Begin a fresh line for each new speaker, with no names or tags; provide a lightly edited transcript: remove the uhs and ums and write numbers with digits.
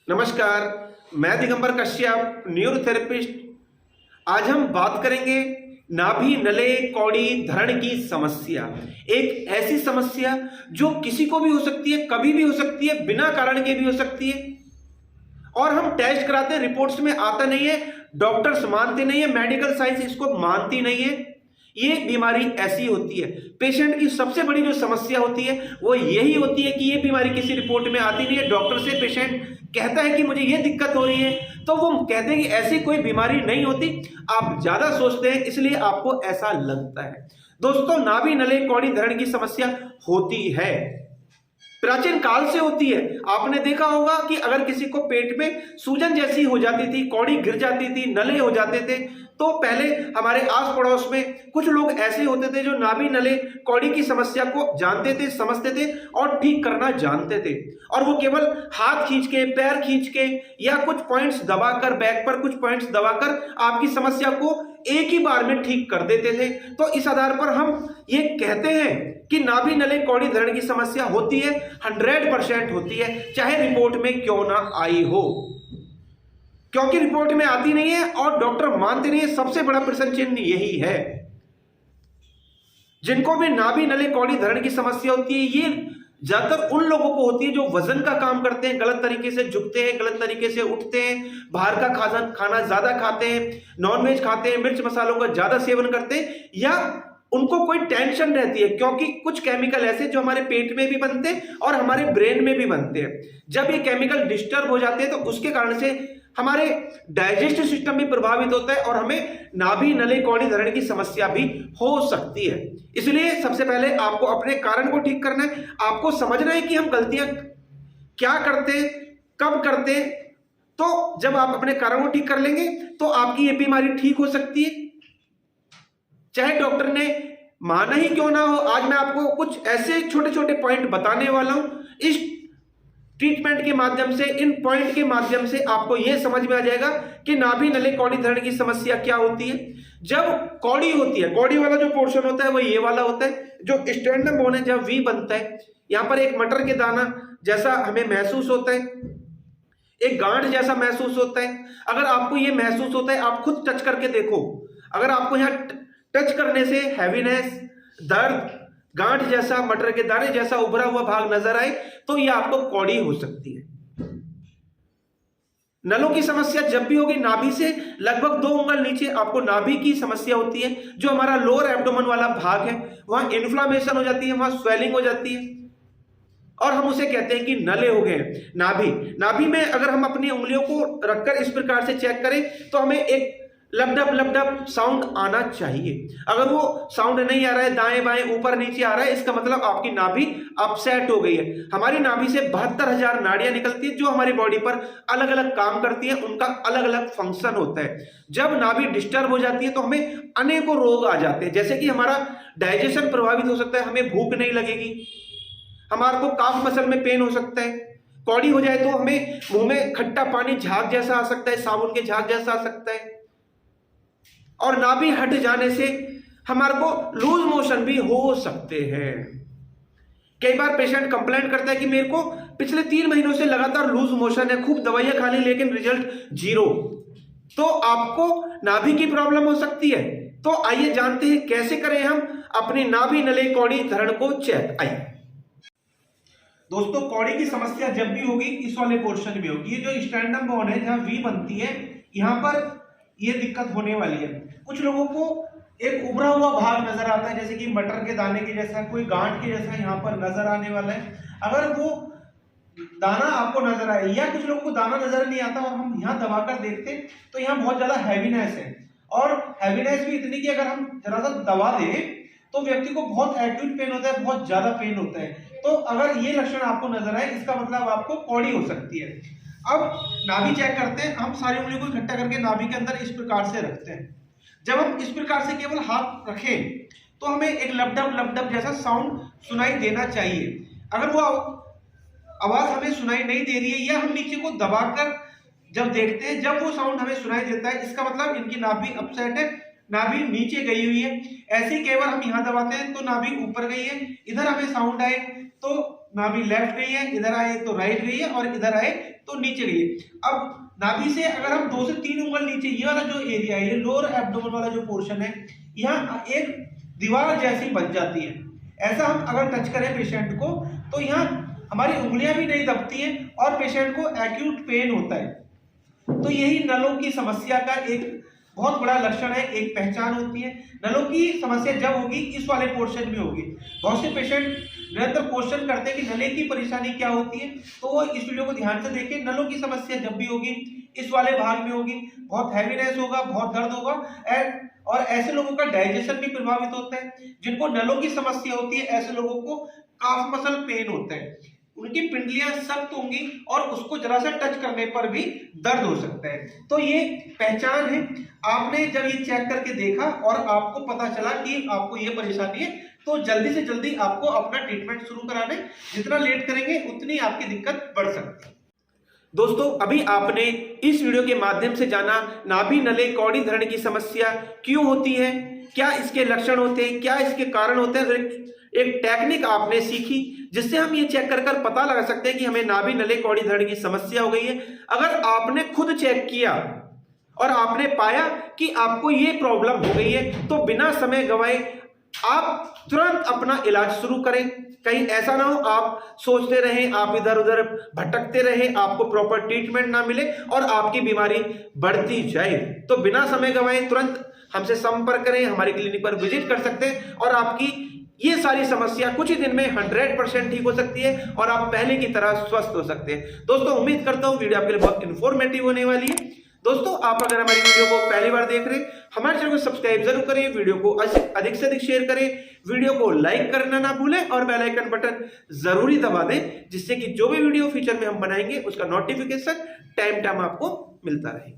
नमस्कार, मैं दिगंबर कश्यप, न्यूरोथेरेपिस्ट। आज हम बात करेंगे नाभि नले कौड़ी धरण की समस्या। एक ऐसी समस्या जो किसी को भी हो सकती है, कभी भी हो सकती है, बिना कारण के भी हो सकती है। और हम टेस्ट कराते हैं, रिपोर्ट्स में आता नहीं है, डॉक्टर्स मानते नहीं है, मेडिकल साइंस इसको मानती नहीं है। ये बीमारी ऐसी होती है। पेशेंट की सबसे बड़ी जो समस्या होती है वो यही होती है कि ये बीमारी किसी रिपोर्ट में आती नहीं है। डॉक्टर से पेशेंट कहता है कि मुझे ये दिक्कत हो रही है, तो वो कहते हैं कि ऐसी कोई बीमारी नहीं होती, आप ज्यादा सोचते हैं इसलिए आपको ऐसा लगता है। दोस्तों, नाभि नले कौड़ी धरण की समस्या होती है, प्राचीन काल से होती है। आपने देखा होगा कि अगर किसी को पेट में सूजन जैसी हो जाती थी, कौड़ी गिर जाती थी, नले हो जाते थे, तो पहले हमारे आस पड़ोस में कुछ लोग ऐसे होते थे जो नाभि नले कौड़ी की समस्या को जानते थे, समझते थे और ठीक करना जानते थे। और वो केवल हाथ खींच के, पैर खींच के या कुछ पॉइंट्स दबाकर, बैक पर कुछ पॉइंट्स दबाकर आपकी समस्या को एक ही बार में ठीक कर देते थे। तो इस आधार पर हम ये कहते हैं कि नाभि नले कौड़ी धरण की समस्या होती है, 100% होती है, चाहे रिपोर्ट में क्यों ना आई हो। क्योंकि रिपोर्ट में आती नहीं है और डॉक्टर मानते नहीं है, सबसे बड़ा प्रश्न चिन्ह यही है। जिनको भी नाभि नले कौड़ी धरण की समस्या होती है, ये ज्यादातर उन लोगों को होती है जो वजन का काम करते हैं, गलत तरीके से झुकते हैं, गलत तरीके से उठते हैं, बाहर का खाना ज्यादा खाते हैं, नॉनवेज खाते हैं, मिर्च मसालों का ज्यादा सेवन करते हैं, या उनको कोई टेंशन रहती है क्योंकि कुछ केमिकल ऐसे जो हमारे पेट में भी बनते हैं और हमारे ब्रेन में भी बनते हैं। जब ये केमिकल डिस्टर्ब हो जाते हैं तो उसके कारण से हमारे डाइजेस्टिव सिस्टम भी प्रभावित होता है और हमें नाभि नले कौड़ी धरण की समस्या भी हो सकती है। इसलिए सबसे पहले आपको अपने कारण को ठीक करना है, आपको समझना है कि हम गलतियां क्या करते, कब करते। तो जब आप अपने कारण को ठीक कर लेंगे तो आपकी ये बीमारी ठीक हो सकती है, चाहे डॉक्टर ने माना ही क्यों ना हो। आज मैं आपको कुछ ऐसे छोटे छोटे पॉइंट बताने वाला हूं। इस ट्रीटमेंट के माध्यम से, इन पॉइंट के माध्यम से आपको यह समझ में आ जाएगा कि नाभि नले कौड़ी धरण की समस्या क्या होती है। जब कौड़ी होती है, कौड़ी वाला जो पोर्शन होता है वो ये वाला होता है, जो स्टेरनम बोन है, जब वी बनता है, यहां पर एक मटर के दाना जैसा हमें महसूस होता है, एक गांठ जैसा महसूस होता है। अगर आपको ये महसूस होता है, आप खुद टच करके देखो, अगर आपको यहाँ टच करने से हैवीनेस, दर्द, गांठ जैसा, मटर के दाने जैसा उभरा हुआ भाग नजर आए तो यह आपको कौड़ी हो सकती है। नलों की समस्या जब भी होगी, नाभि से लगभग 2 उंगल नीचे आपको नाभि की समस्या होती है, जो हमारा लोअर एब्डोमेन वाला भाग है, वहां इन्फ्लामेशन हो जाती है, वहां स्वेलिंग हो जाती है और हम उसे कहते हैं कि नले हो गए। नाभि नाभि में अगर हम अपनी उंगलियों को रखकर इस प्रकार से चेक करें तो हमें एक लपडप लपडप साउंड आना चाहिए। अगर वो साउंड नहीं आ रहा है, दाएं बाएं ऊपर नीचे आ रहा है, इसका मतलब आपकी नाभि अपसेट हो गई है। हमारी नाभि से 72,000 नाड़ियां निकलती है जो हमारी बॉडी पर अलग अलग काम करती है, उनका अलग अलग फंक्शन होता है। जब नाभि डिस्टर्ब हो जाती है तो हमें अनेकों रोग आ जाते हैं, जैसे कि हमारा डाइजेशन प्रभावित हो सकता है, हमें भूख नहीं लगेगी, हमारे को काफ मसल में पेन हो सकता है। कौड़ी हो जाए तो हमें मुंह में खट्टा पानी झाग जैसा आ सकता है, साबुन के झाग जैसा आ सकता है। और नाभि हट जाने से हमारे को लूज मोशन भी हो सकते हैं। कई बार पेशेंट कंप्लेंट करता है कि मेरे को पिछले 3 महीनों से लगातार लूज मोशन है, खूब दवाइयां खा ली लेकिन रिजल्ट 0। तो आपको नाभि की प्रॉब्लम हो सकती है। तो आइए जानते हैं कैसे करें हम अपनी नाभि नले कौड़ी धरण को चेक। आइए दोस्तों, कौड़ी की समस्या जब भी होगी इस वाले पोर्शन में होगी। ये जो स्टेरनम बोन है, जहां वी बनती है, यहां पर ये दिक्कत होने वाली है। कुछ लोगों को एक उभरा हुआ भाग नजर आता है, जैसे कि मटर के दाने के जैसा, कोई गांठ के जैसा यहाँ पर नजर आने वाला है। अगर वो दाना आपको नजर आए, या कुछ लोगों को दाना नजर नहीं आता और हम यहाँ दबाकर देखते हैं तो यहाँ बहुत ज्यादा हैवीनेस है, और हैवीनेस भी इतनी कि अगर हम जरा सा दबा दें तो व्यक्ति को बहुत एक्यूट पेन होता है, बहुत ज्यादा पेन होता है। तो अगर ये लक्षण आपको नजर आए, इसका मतलब आपको कौड़ी हो सकती है। अब नाभि चेक करते हैं। हम सारी उंगली को इकट्ठा करके नाभि के अंदर इस प्रकार से रखते हैं। जब हम इस प्रकार से केवल हाथ रखें तो हमें एक लपडप लपडप जैसा साउंड सुनाई देना चाहिए। अगर वो आवाज हमें सुनाई नहीं दे रही है, या हम नीचे को दबाकर जब देखते हैं, जब वो साउंड हमें सुनाई देता है, इसका मतलब इनकी नाभि अपसेट है, नाभि नीचे गई हुई है। ऐसे ही कई बार हम यहाँ दबाते हैं तो नाभि ऊपर गई है, इधर हमें साउंड आए तो नाभि लेफ्ट गई है, इधर आए तो राइट गई है और इधर आए तो नीचे गई है। अब नाभि से अगर हम 2 से 3 उंगल नीचे, ये वाला जो एरिया है, ये लोअर एब्डोमेन वाला जो पोर्शन है, यहाँ एक दीवार जैसी बन जाती है। ऐसा हम अगर टच करें पेशेंट को तो यहाँ हमारी उंगलियां भी नहीं दबती हैं और पेशेंट को एक्यूट पेन होता है। तो यही नलों की समस्या का एक बहुत बड़ा लक्षण है, एक पहचान होती है। नलों की समस्या जब होगी इस वाले पोर्शन में होगी। बहुत से पेशेंट निरंतर क्वेश्चन करते हैं कि नले की परेशानी क्या होती है, तो वो इस वीडियो को ध्यान से देखें। नलों की समस्या जब भी होगी इस वाले भाग में होगी, बहुत हैवीनेस होगा, बहुत दर्द होगा और ऐसे लोगों का डाइजेशन भी प्रभावित होता है। जिनको नलों की समस्या होती है ऐसे लोगों को काफ मसल पेन होता है, उनकी पिंडलियां सख्त होंगी और उसको जरा सा टच करने पर भी दर्द हो सकता है। तो ये पहचान है। आपने जब ये चेक करके देखा और आपको पता चला कि आपको ये परेशानी है, तो जल्दी से जल्दी आपको अपना ट्रीटमेंट शुरू कराना है। जितना लेट करेंगे उतनी आपकी दिक्कत बढ़ सकती है। दोस्तों, अभी आपने इस वीडियो के माध्यम से जाना नाभि नले कौड़ी धरण की समस्या क्यों होती है, क्या इसके लक्षण होते हैं, क्या इसके कारण होते हैं। एक टेक्निक आपने सीखी जिससे हम ये चेक कर पता लगा सकते हैं कि हमें नाभि नले कौड़ी धरण की समस्या हो गई है। अगर आपने खुद चेक किया और आपने पाया कि आपको ये प्रॉब्लम हो गई है तो बिना समय गवाए आप तुरंत अपना इलाज शुरू करें। कहीं ऐसा ना हो आप सोचते रहें, आप इधर उधर भटकते रहें, आपको प्रॉपर ट्रीटमेंट ना मिले और आपकी बीमारी बढ़ती जाए। तो बिना समय गवाए तुरंत हमसे संपर्क करें, हमारे क्लिनिक पर विजिट कर सकते हैं और आपकी ये सारी समस्या कुछ ही दिन में 100% ठीक हो सकती है और आप पहले की तरह स्वस्थ हो सकते हैं। दोस्तों, उम्मीद करता हूँ वीडियो आपके लिए बहुत इन्फॉर्मेटिव होने वाली है। दोस्तों, आप अगर हमारी वीडियो को पहली बार देख रहे हैं, हमारे चैनल को सब्सक्राइब जरूर करें, वीडियो को अधिक से अधिक शेयर करें, वीडियो को लाइक करना ना भूलें और बेल आइकन बटन जरूरी दबा दें, जिससे कि जो भी वीडियो फ्यूचर में हम बनाएंगे उसका नोटिफिकेशन टाइम आपको मिलता रहे।